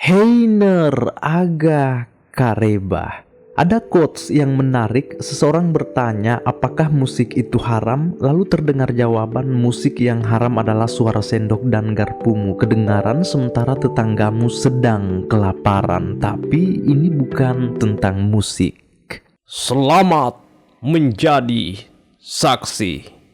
Heiner Aga Kareba. Ada quotes yang menarik. Seseorang bertanya apakah musik itu haram, lalu terdengar jawaban, musik yang haram adalah suara sendok dan garpumu kedengaran sementara tetanggamu sedang kelaparan. Tapi ini bukan tentang musik. Selamat menjadi saksi.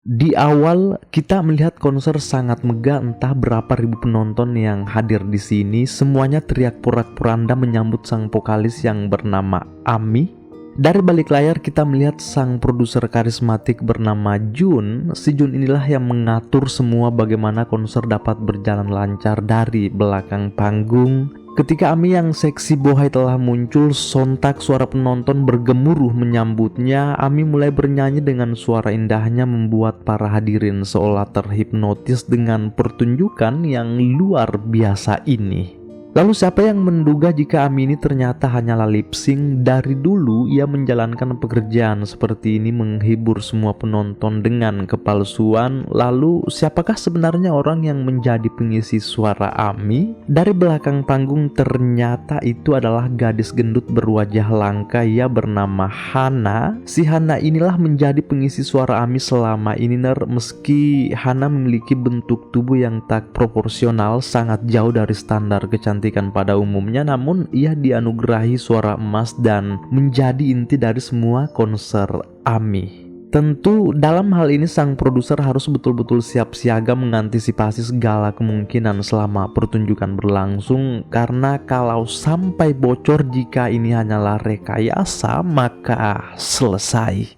Di awal kita melihat konser sangat megah, entah berapa ribu penonton yang hadir di sini. Semuanya teriak porak-poranda menyambut sang vokalis yang bernama Ami. Dari balik layar kita melihat sang produser karismatik bernama Jun. Si Jun inilah yang mengatur semua bagaimana konser dapat berjalan lancar dari belakang panggung. Ketika Ami yang seksi bohai telah muncul, sontak suara penonton bergemuruh menyambutnya. Ami mulai bernyanyi dengan suara indahnya membuat para hadirin seolah terhipnotis dengan pertunjukan yang luar biasa ini. Lalu siapa yang menduga jika Ami ini ternyata hanyalah lip sync? Dari dulu ia menjalankan pekerjaan seperti ini, menghibur semua penonton dengan kepalsuan. Lalu siapakah sebenarnya orang yang menjadi pengisi suara Ami? Dari belakang panggung ternyata itu adalah gadis gendut berwajah langka. Ia bernama Hana. Si Hana inilah menjadi pengisi suara Ami selama ini. Meski Hana memiliki bentuk tubuh yang tak proporsional, sangat jauh dari standar kecantikan pada umumnya, namun ia dianugerahi suara emas dan menjadi inti dari semua konser Ami. Tentu dalam hal ini sang produser harus betul-betul siap siaga mengantisipasi segala kemungkinan selama pertunjukan berlangsung, karena kalau sampai bocor jika ini hanyalah rekayasa maka selesai.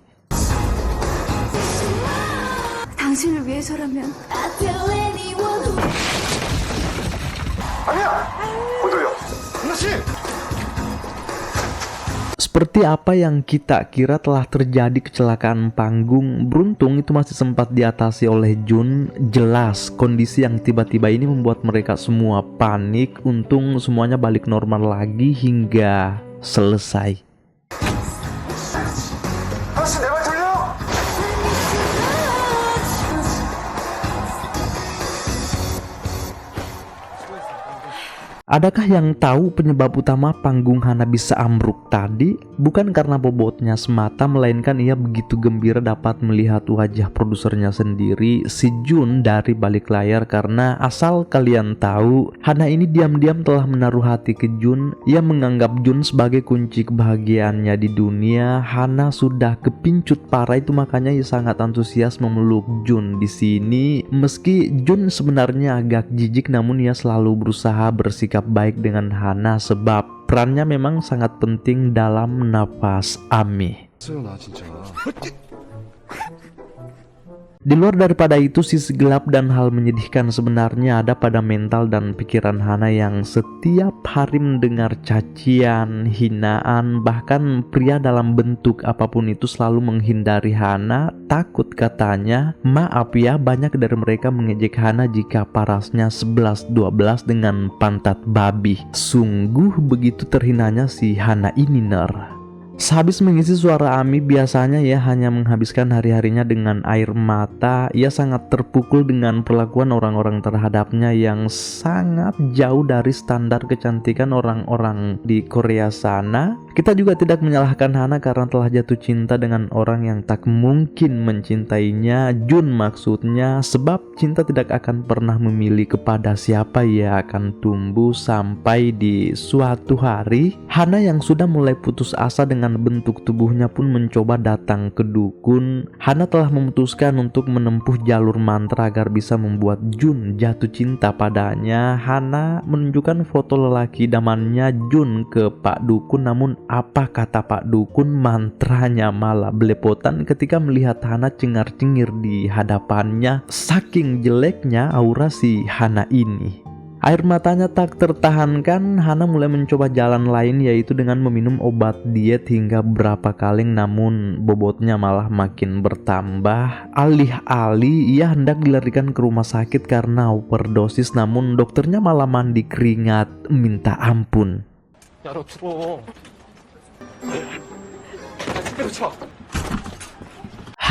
당신을 위해서라면 Seperti apa yang kita kira telah terjadi kecelakaan panggung. Beruntung itu masih sempat diatasi oleh Jun. Jelas kondisi yang tiba-tiba ini membuat mereka semua panik. Untung semuanya balik normal lagi hingga selesai. Adakah yang tahu penyebab utama panggung Hana bisa ambruk tadi? Bukan karena bobotnya semata, melainkan ia begitu gembira dapat melihat wajah produsernya sendiri, si Jun, dari balik layar. Karena asal kalian tahu, Hana ini diam-diam telah menaruh hati ke Jun. Ia menganggap Jun sebagai kunci kebahagiaannya di dunia. Hana sudah kepincut parah, itu makanya ia sangat antusias memeluk Jun di sini. Meski Jun sebenarnya agak jijik, namun ia selalu berusaha bersikap baik dengan Hana sebab perannya memang sangat penting dalam nafas Ami. Di luar daripada itu, sisi gelap dan hal menyedihkan sebenarnya ada pada mental dan pikiran Hana yang setiap hari mendengar cacian, hinaan, bahkan pria dalam bentuk apapun itu selalu menghindari Hana. Takut katanya. Maaf ya, banyak dari mereka mengejek Hana jika parasnya 11-12 dengan pantat babi. Sungguh begitu terhinanya si Hana ini, Sehabis mengisi suara Ami, biasanya ia hanya menghabiskan hari-harinya dengan air mata. Ia sangat terpukul dengan perlakuan orang-orang terhadapnya yang sangat jauh dari standar kecantikan orang-orang di Korea sana. Kita juga tidak menyalahkan Hana karena telah jatuh cinta dengan orang yang tak mungkin mencintainya, Jun maksudnya, sebab cinta tidak akan pernah memilih kepada siapa ia akan tumbuh. Sampai di suatu hari, Hana yang sudah mulai putus asa dengan bentuk tubuhnya pun mencoba datang ke dukun. Hana telah memutuskan untuk menempuh jalur mantra agar bisa membuat Jun jatuh cinta padanya. Hana menunjukkan foto lelaki idamannya Jun ke Pak Dukun, namun apa kata Pak Dukun? Mantranya malah belepotan ketika melihat Hana cengar-cengir di hadapannya. Saking jeleknya aura si Hana ini. Air matanya tak tertahankan, Hana mulai mencoba jalan lain, yaitu dengan meminum obat diet hingga berapa kaleng, namun bobotnya malah makin bertambah. Alih-alih ia hendak dilarikan ke rumah sakit karena overdosis, namun dokternya malah mandi keringat minta ampun.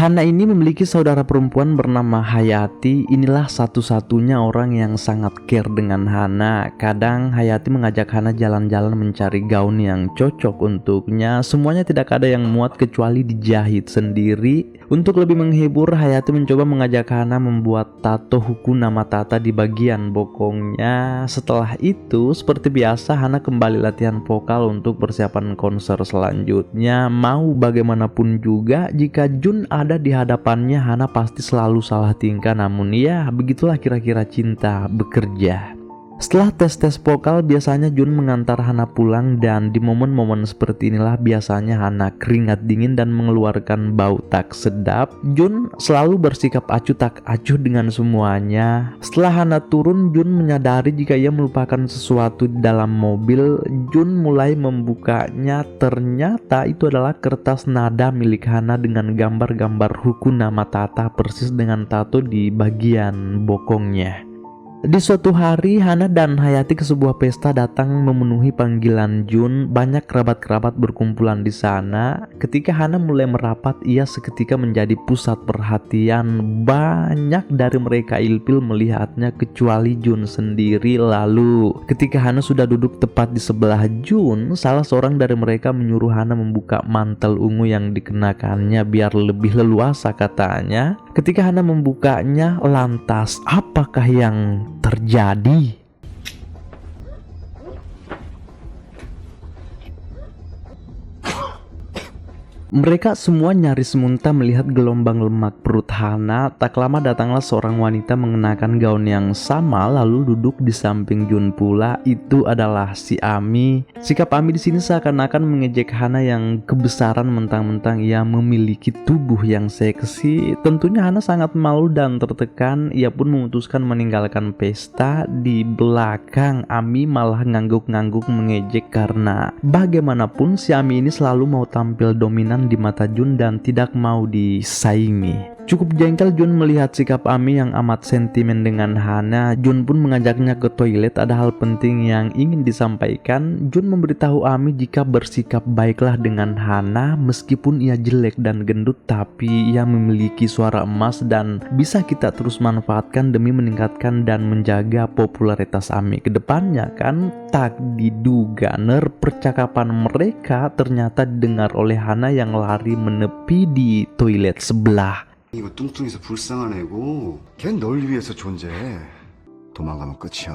Hana ini memiliki saudara perempuan bernama Hayati. Inilah satu-satunya orang yang sangat care dengan Hana. Kadang Hayati mengajak Hana jalan-jalan mencari gaun yang cocok untuknya. Semuanya tidak ada yang muat kecuali dijahit sendiri. Untuk lebih menghibur, Hayati mencoba mengajak Hana membuat tato Hukuna Matata di bagian bokongnya. Setelah itu, seperti biasa, Hana kembali latihan vokal untuk persiapan konser selanjutnya. Mau bagaimanapun juga, jika Jun ada di hadapannya, Hana pasti selalu salah tingkah. Namun ya, begitulah kira-kira cinta bekerja. Setelah tes-tes vokal, biasanya Jun mengantar Hana pulang, dan di momen-momen seperti inilah biasanya Hana keringat dingin dan mengeluarkan bau tak sedap. Jun selalu bersikap acuh tak acuh dengan semuanya. Setelah Hana turun, Jun menyadari jika ia melupakan sesuatu di dalam mobil. Jun mulai membukanya, ternyata itu adalah kertas nada milik Hana dengan gambar-gambar Hukuna Matata persis dengan tato di bagian bokongnya. Di suatu hari, Hana dan Hayati ke sebuah pesta datang memenuhi panggilan Jun. Banyak kerabat-kerabat berkumpulan di sana. Ketika Hana mulai merapat, ia seketika menjadi pusat perhatian. Banyak dari mereka ilfil melihatnya kecuali Jun sendiri. Lalu, ketika Hana sudah duduk tepat di sebelah Jun, salah seorang dari mereka menyuruh Hana membuka mantel ungu yang dikenakannya biar lebih leluasa, katanya. Ketika Hana membukanya, lantas apakah yang terjadi? Mereka semua nyaris muntah melihat gelombang lemak perut Hana. Tak lama datanglah seorang wanita mengenakan gaun yang sama lalu duduk di samping Jun pula. Itu adalah si Ami. Sikap Ami di sini seakan-akan mengejek Hana yang kebesaran mentang-mentang ia memiliki tubuh yang seksi. Tentunya Hana sangat malu dan tertekan. Ia pun memutuskan meninggalkan pesta. Di belakang, Ami malah ngangguk-ngangguk mengejek karena bagaimanapun si Ami ini selalu mau tampil dominan di mata Jun dan tidak mau disaingi. Cukup jengkel Jun melihat sikap Ami yang amat sentimen dengan Hana. Jun pun mengajaknya ke toilet. Ada hal penting yang ingin disampaikan. Jun memberitahu Ami jika bersikap baiklah dengan Hana meskipun ia jelek dan gendut, tapi ia memiliki suara emas dan bisa kita terus manfaatkan demi meningkatkan dan menjaga popularitas Ami ke depannya kan. Tak diduga percakapan mereka ternyata didengar oleh Hana yang lari menepi di toilet sebelah. 이거 뚱뚱해서 불쌍한 애고 걘 널 위해서 존재해. 도망가면 끝이야.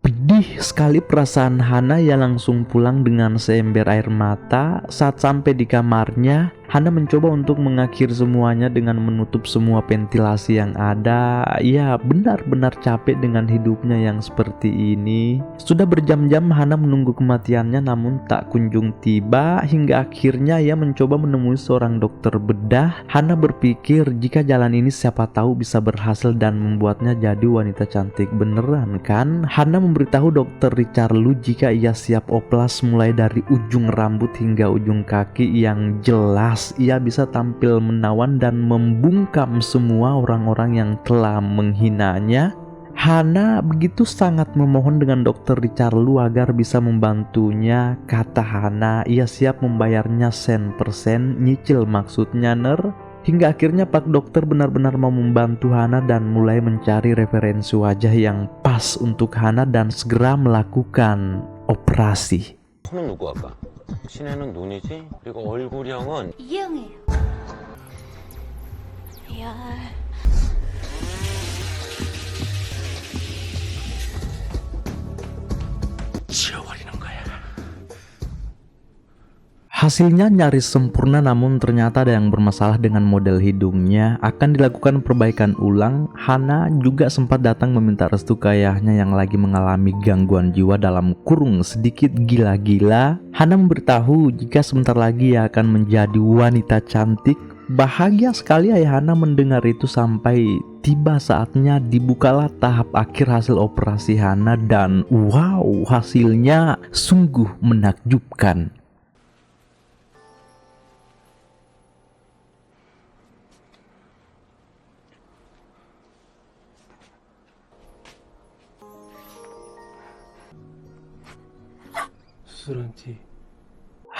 Pedih sekali perasaan Hana yang langsung pulang dengan seember air mata. Saat sampai di kamarnya, Hana mencoba untuk mengakhiri semuanya dengan menutup semua ventilasi yang ada. Ia benar-benar capek dengan hidupnya yang seperti ini. Sudah berjam-jam Hana menunggu kematiannya namun tak kunjung tiba. Hingga akhirnya ia mencoba menemui seorang dokter bedah. Hana berpikir jika jalan ini siapa tahu bisa berhasil dan membuatnya jadi wanita cantik beneran kan. Hana memberitahu dokter Richard Lu jika ia siap oplas mulai dari ujung rambut hingga ujung kaki. Yang jelas ia bisa tampil menawan dan membungkam semua orang-orang yang telah menghinanya. Hana begitu sangat memohon dengan dokter Richard Lu agar bisa membantunya. Kata Hana, ia siap membayarnya sen per sen, nyicil maksudnya Hingga akhirnya Pak Dokter benar-benar mau membantu Hana dan mulai mencari referensi wajah yang pas untuk Hana dan segera melakukan operasi. 코는 누구 할까? 신혜는 눈이지? 그리고 얼굴형은 이해영이에요. 이야. 지워버리는 거야. Hasilnya nyaris sempurna namun ternyata ada yang bermasalah dengan model hidungnya. Akan dilakukan perbaikan ulang. Hana juga sempat datang meminta restu ke ayahnya yang lagi mengalami gangguan jiwa dalam kurung sedikit gila-gila. Hana memberitahu jika sebentar lagi ia akan menjadi wanita cantik. Bahagia sekali ayah Hana mendengar itu sampai tiba saatnya dibukalah tahap akhir hasil operasi Hana dan wow, hasilnya sungguh menakjubkan.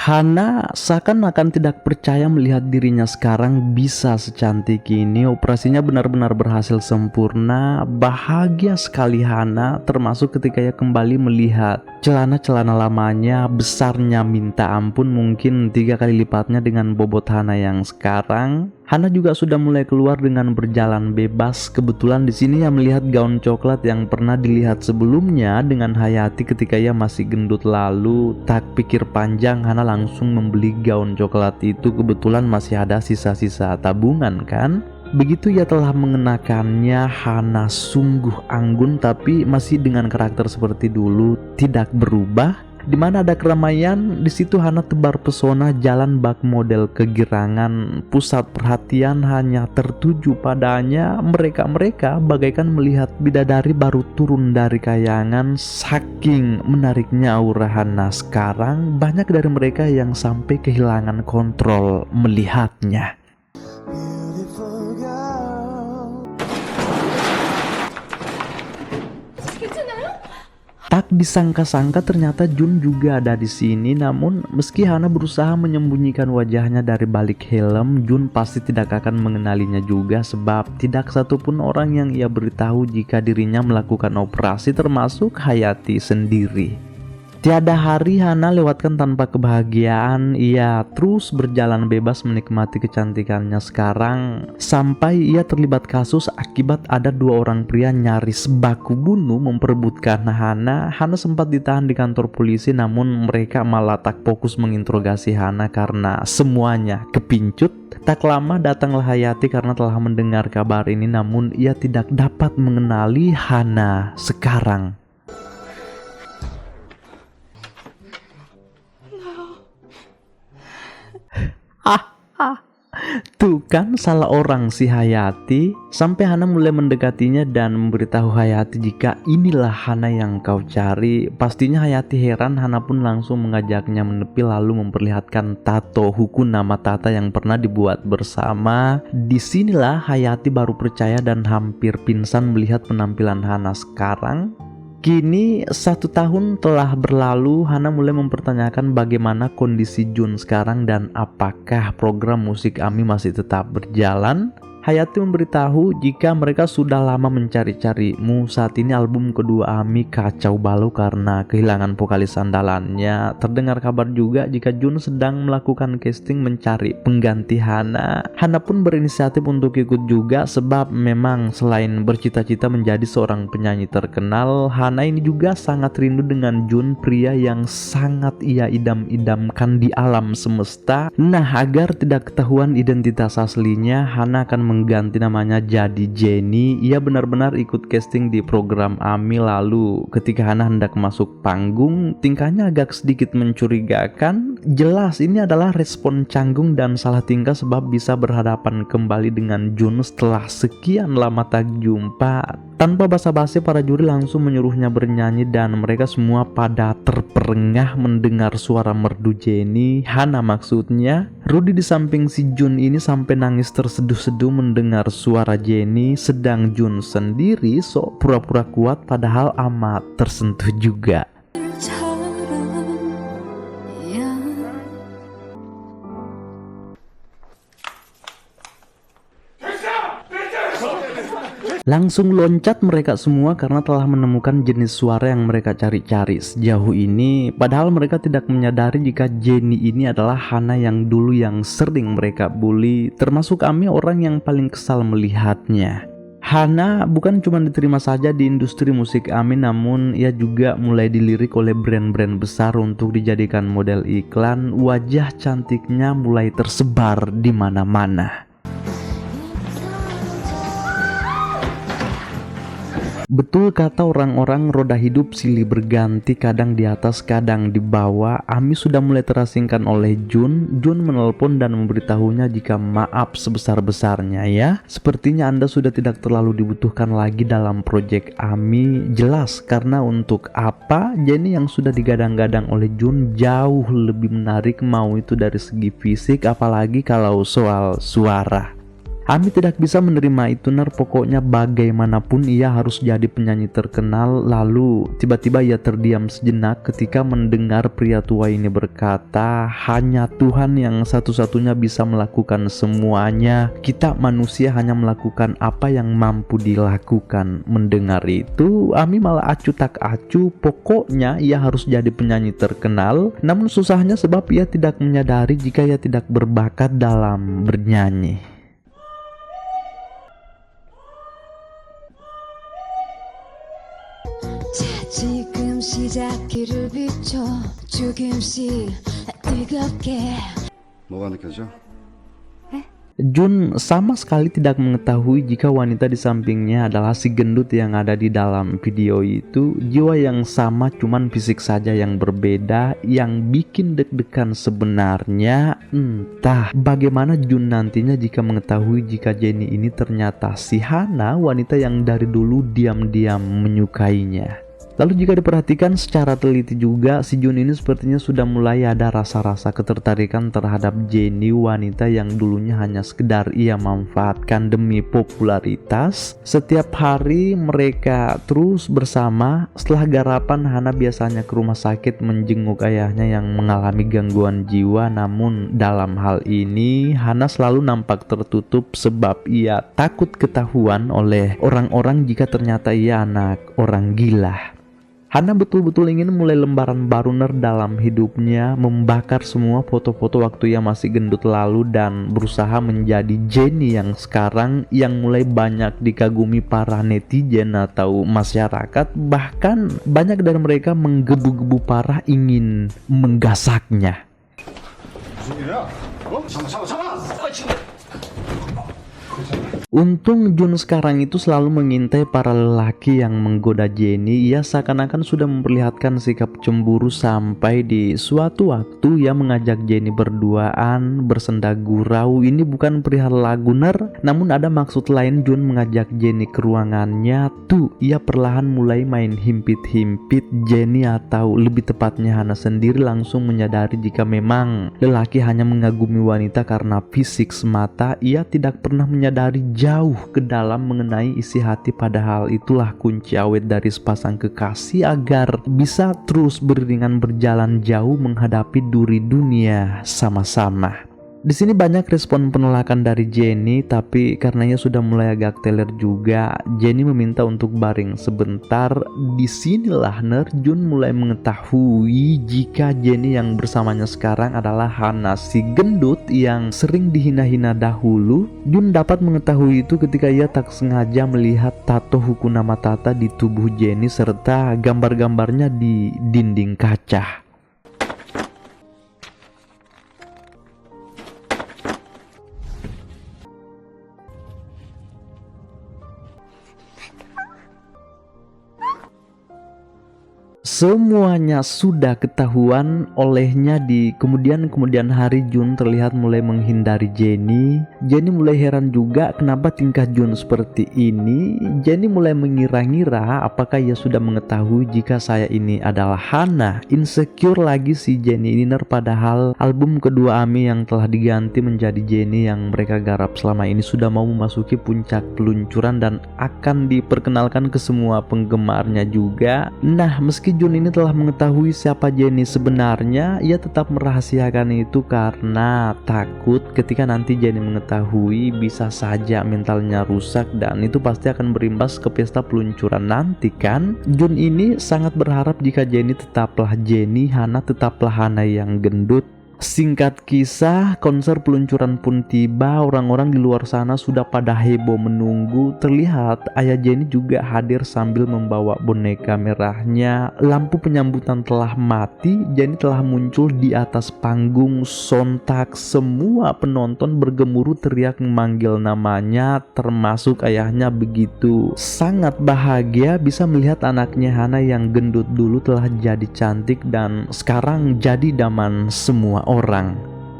Hana seakan-akan tidak percaya melihat dirinya sekarang bisa secantik ini. Operasinya benar-benar berhasil sempurna. Bahagia sekali Hana, termasuk ketika ia kembali melihat celana-celana lamanya besarnya minta ampun, mungkin 3 kali lipatnya dengan bobot Hana yang sekarang. Hana juga sudah mulai keluar dengan berjalan bebas. Kebetulan di sini ia melihat gaun coklat yang pernah dilihat sebelumnya dengan Hayati ketika ia masih gendut. Lalu tak pikir panjang, Hana langsung membeli gaun coklat itu. Kebetulan masih ada sisa-sisa tabungan kan. Begitu ia telah mengenakannya, Hana sungguh anggun, tapi masih dengan karakter seperti dulu, tidak berubah. Di mana ada keramaian, di situ Hana tebar pesona jalan bak model kegirangan. Pusat perhatian hanya tertuju padanya. Mereka bagaikan melihat bidadari baru turun dari kayangan. Saking menariknya aura Hana sekarang, banyak dari mereka yang sampai kehilangan kontrol melihatnya. Tak disangka-sangka ternyata Jun juga ada di sini. Namun meski Hana berusaha menyembunyikan wajahnya dari balik helm, Jun pasti tidak akan mengenalinya juga, sebab tidak satupun orang yang ia beritahu jika dirinya melakukan operasi, termasuk Hayati sendiri. Tiada hari Hana lewatkan tanpa kebahagiaan. Ia terus berjalan bebas menikmati kecantikannya sekarang, sampai ia terlibat kasus akibat ada 2 orang pria nyaris baku bunuh memperebutkan Hana. Hana sempat ditahan di kantor polisi, namun mereka malah tak fokus menginterogasi Hana karena semuanya kepincut. Tak lama datanglah Hayati karena telah mendengar kabar ini, namun ia tidak dapat mengenali Hana sekarang. Tuh kan salah orang si Hayati. Sampai Hana mulai mendekatinya dan memberitahu Hayati jika inilah Hana yang kau cari. Pastinya Hayati heran. Hana pun langsung mengajaknya menepi lalu memperlihatkan tato huku nama Tata yang pernah dibuat bersama. Disinilah Hayati baru percaya dan hampir pingsan melihat penampilan Hana sekarang. Kini 1 tahun telah berlalu. Hana mulai mempertanyakan bagaimana kondisi Jun sekarang dan apakah program musik AMI masih tetap berjalan. Hayati memberitahu jika mereka sudah lama mencari-carimu. Saat ini album kedua AMI kacau balau karena kehilangan vokalis andalannya. Terdengar kabar juga jika Jun sedang melakukan casting mencari pengganti Hana. Hana pun berinisiatif untuk ikut juga, sebab memang selain bercita-cita menjadi seorang penyanyi terkenal, Hana ini juga sangat rindu dengan Jun, pria yang sangat ia idam-idamkan di alam semesta. Nah, agar tidak ketahuan identitas aslinya, Hana akan mengganti namanya jadi Jenny. Ia benar-benar ikut casting di program AMI. Lalu ketika Hana hendak masuk panggung, tingkahnya agak sedikit mencurigakan. Jelas ini adalah respon canggung dan salah tingkah, sebab bisa berhadapan kembali dengan Jun setelah sekian lama tak jumpa. Tanpa basa-basi, para juri langsung menyuruhnya bernyanyi dan mereka semua pada terperengah mendengar suara merdu Jenny. Hana maksudnya. Rudy di samping si Jun ini sampai nangis terseduh-seduh mendengar suara Jenny, sedang Jun sendiri sok pura-pura kuat padahal amat tersentuh juga. Langsung loncat mereka semua karena telah menemukan jenis suara yang mereka cari-cari sejauh ini. Padahal mereka tidak menyadari jika Jenny ini adalah Hana yang dulu yang sering mereka bully. Termasuk Ami orang yang paling kesal melihatnya. Hana bukan cuma diterima saja di industri musik AMI, namun ia juga mulai dilirik oleh brand-brand besar untuk dijadikan model iklan. Wajah cantiknya mulai tersebar di mana-mana. Betul kata orang-orang, roda hidup silih berganti, kadang di atas kadang di bawah. Ami sudah mulai terasingkan oleh Jun. Jun menelpon dan memberitahunya jika maaf sebesar-besarnya ya. Sepertinya Anda sudah tidak terlalu dibutuhkan lagi dalam proyek Ami. Jelas karena untuk apa? Jenny yang sudah digadang-gadang oleh Jun jauh lebih menarik, mau itu dari segi fisik apalagi kalau soal suara. Ami tidak bisa menerima itu Ner, pokoknya bagaimanapun ia harus jadi penyanyi terkenal. Lalu tiba-tiba ia terdiam sejenak ketika mendengar pria tua ini berkata, hanya Tuhan yang satu-satunya bisa melakukan semuanya. Kita manusia hanya melakukan apa yang mampu dilakukan. Mendengar itu Ami malah acuh tak acuh, pokoknya ia harus jadi penyanyi terkenal. Namun susahnya sebab ia tidak menyadari jika ia tidak berbakat dalam bernyanyi. 지금 시작기를 비춰 조금씩 뜨겁게 뭐가 느껴져? Jun sama sekali tidak mengetahui jika wanita di sampingnya adalah si gendut yang ada di dalam video itu. Jiwa yang sama, cuman fisik saja yang berbeda. Yang bikin deg-degan sebenarnya, entah bagaimana Jun nantinya jika mengetahui jika Jennie ini ternyata si Hana, wanita yang dari dulu diam-diam menyukainya. Lalu jika diperhatikan secara teliti juga, si Jun ini sepertinya sudah mulai ada rasa-rasa ketertarikan terhadap Jennie, wanita yang dulunya hanya sekedar ia manfaatkan demi popularitas. Setiap hari mereka terus bersama. Setelah garapan, Hana biasanya ke rumah sakit menjenguk ayahnya yang mengalami gangguan jiwa. Namun dalam hal ini Hana selalu nampak tertutup sebab ia takut ketahuan oleh orang-orang jika ternyata ia anak orang gila. Hana betul-betul ingin mulai lembaran baru Ner dalam hidupnya, membakar semua foto-foto waktu ia masih gendut lalu dan berusaha menjadi Jennie yang sekarang, yang mulai banyak dikagumi para netizen atau masyarakat. Bahkan banyak dari mereka menggebu-gebu parah ingin menggasaknya. Untung Jun sekarang itu selalu mengintai para lelaki yang menggoda Jennie. Ia seakan-akan sudah memperlihatkan sikap cemburu sampai di suatu waktu ia mengajak Jennie berduaan bersenda gurau. Ini bukan perihal lagu Ner, namun ada maksud lain. Jun mengajak Jennie ke ruangannya. Tuh ia perlahan mulai main himpit-himpit Jennie, atau lebih tepatnya Hana sendiri langsung menyadari jika memang lelaki hanya mengagumi wanita karena fisik semata. Ia tidak pernah menyadari jauh ke dalam mengenai isi hati, padahal itulah kunci awet dari sepasang kekasih agar bisa terus beriringan berjalan jauh menghadapi duri dunia sama-sama. Di sini banyak respon penolakan dari Jennie, tapi karenanya sudah mulai agak teler juga, Jennie meminta untuk baring sebentar. Disinilah Ner, Jun mulai mengetahui jika Jennie yang bersamanya sekarang adalah Hana, si gendut yang sering dihina-hina dahulu. Jun dapat mengetahui itu ketika ia tak sengaja melihat tato Hakuna Matata di tubuh Jennie serta gambar-gambarnya di dinding kaca. Semuanya sudah ketahuan olehnya. Di kemudian hari Jun terlihat mulai menghindari Jennie. Jennie mulai heran juga kenapa tingkah Jun seperti ini. Jennie mulai mengira-ngira apakah ia sudah mengetahui jika saya ini adalah Hana. Insecure lagi si Jennie ini Ner, padahal album kedua Ami yang telah diganti menjadi Jennie yang mereka garap selama ini sudah mau memasuki puncak peluncuran dan akan diperkenalkan ke semua penggemarnya juga. Nah, meski Jun ini telah mengetahui siapa Jennie sebenarnya, ia tetap merahasiakan itu karena takut ketika nanti Jennie mengetahui bisa saja mentalnya rusak dan itu pasti akan berimbas ke pesta peluncuran nanti kan. Jun ini sangat berharap jika Jennie tetaplah Jennie, Hana tetaplah Hana yang gendut. Singkat kisah, konser peluncuran pun tiba. Orang-orang di luar sana sudah pada heboh menunggu. Terlihat ayah Jennie juga hadir sambil membawa boneka merahnya. Lampu penyambutan telah mati. Jennie telah muncul di atas panggung. Sontak semua penonton bergemuruh teriak memanggil namanya, termasuk ayahnya. Begitu sangat bahagia bisa melihat anaknya Hana yang gendut dulu telah jadi cantik dan sekarang jadi idaman semua orang.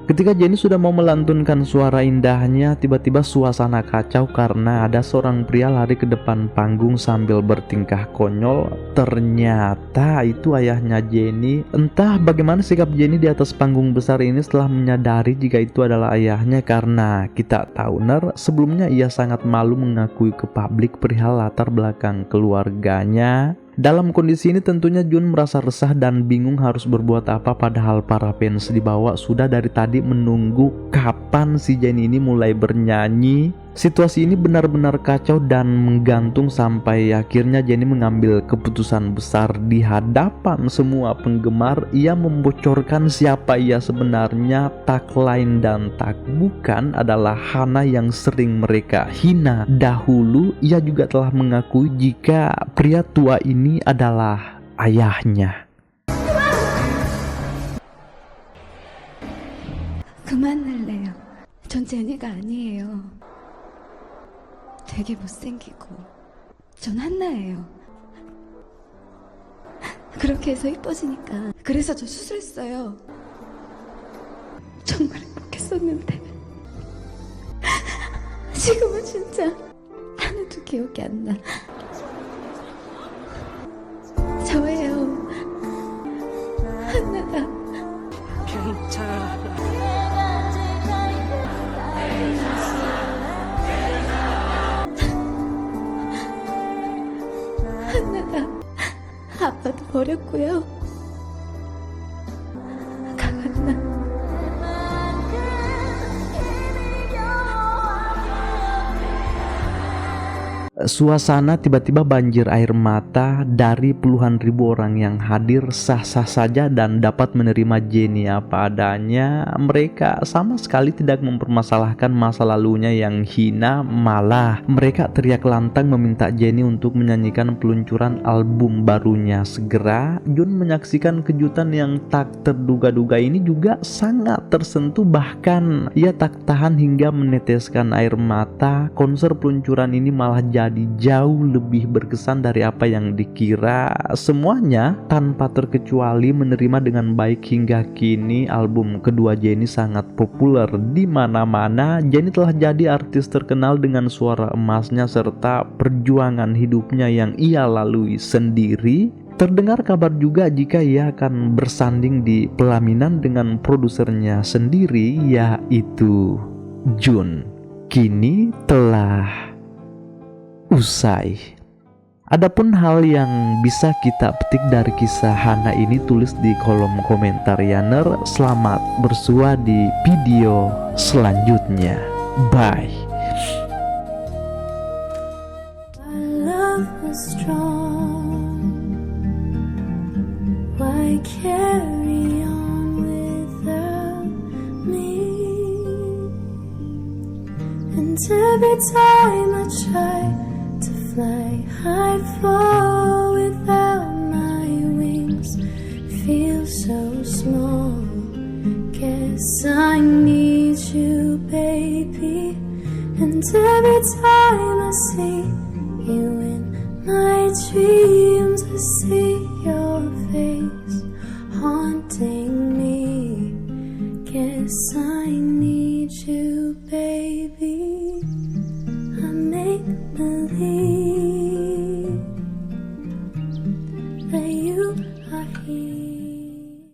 Ketika Jenny sudah mau melantunkan suara indahnya, tiba-tiba suasana kacau karena ada seorang pria lari ke depan panggung sambil bertingkah konyol. Ternyata itu ayahnya Jenny. Entah bagaimana sikap Jenny di atas panggung besar ini setelah menyadari jika itu adalah ayahnya, karena kita tahu sebelumnya ia sangat malu mengakui ke publik perihal latar belakang keluarganya. Dalam kondisi ini tentunya Jun merasa resah dan bingung harus berbuat apa, padahal para fans di bawah sudah dari tadi menunggu kapan si Jenny ini mulai bernyanyi. Situasi ini benar-benar kacau dan menggantung sampai akhirnya Jenny mengambil keputusan besar di hadapan semua penggemar. Ia membocorkan siapa ia sebenarnya, tak lain dan tak bukan adalah Hana yang sering mereka hina. Dahulu ia juga telah mengakui jika pria tua ini adalah ayahnya. 그만할래요. 전 제니가 아니에요. 되게 못생기고 전 한나예요. 그렇게 해서 이뻐지니까. 그래서 저 수술했어요. 정말 행복했었는데 지금은 진짜 하나도 기억이 안 나. 저예요. 한나가. 한나가 아빠도 버렸고요. 강한나. Suasana tiba-tiba banjir air mata dari puluhan ribu orang yang hadir sah-sah saja dan dapat menerima Jenny apa adanya. Mereka sama sekali tidak mempermasalahkan masa lalunya yang hina, malah mereka teriak lantang meminta Jenny untuk menyanyikan peluncuran album barunya segera. Jun menyaksikan kejutan yang tak terduga-duga ini juga sangat tersentuh, bahkan ia tak tahan hingga meneteskan air mata. Konser peluncuran ini malah jadi jauh lebih berkesan dari apa yang dikira. Semuanya tanpa terkecuali menerima dengan baik. Hingga kini album kedua Jenny sangat populer di mana-mana. Jenny telah jadi artis terkenal dengan suara emasnya serta perjuangan hidupnya yang ia lalui sendiri. Terdengar kabar juga jika ia akan bersanding di pelaminan dengan produsernya sendiri, yaitu Jun. Kini telah usai. Adapun hal yang bisa kita petik dari kisah Hana ini, tulis di kolom komentar ya. Selamat bersua di video selanjutnya. Bye. Our love was strong. Why carry on without me? And every time I try to fly, I fall without my wings. Feel so small. Guess I need you, baby. And every time I see you in my dreams, I see your face haunting me. Guess I need you.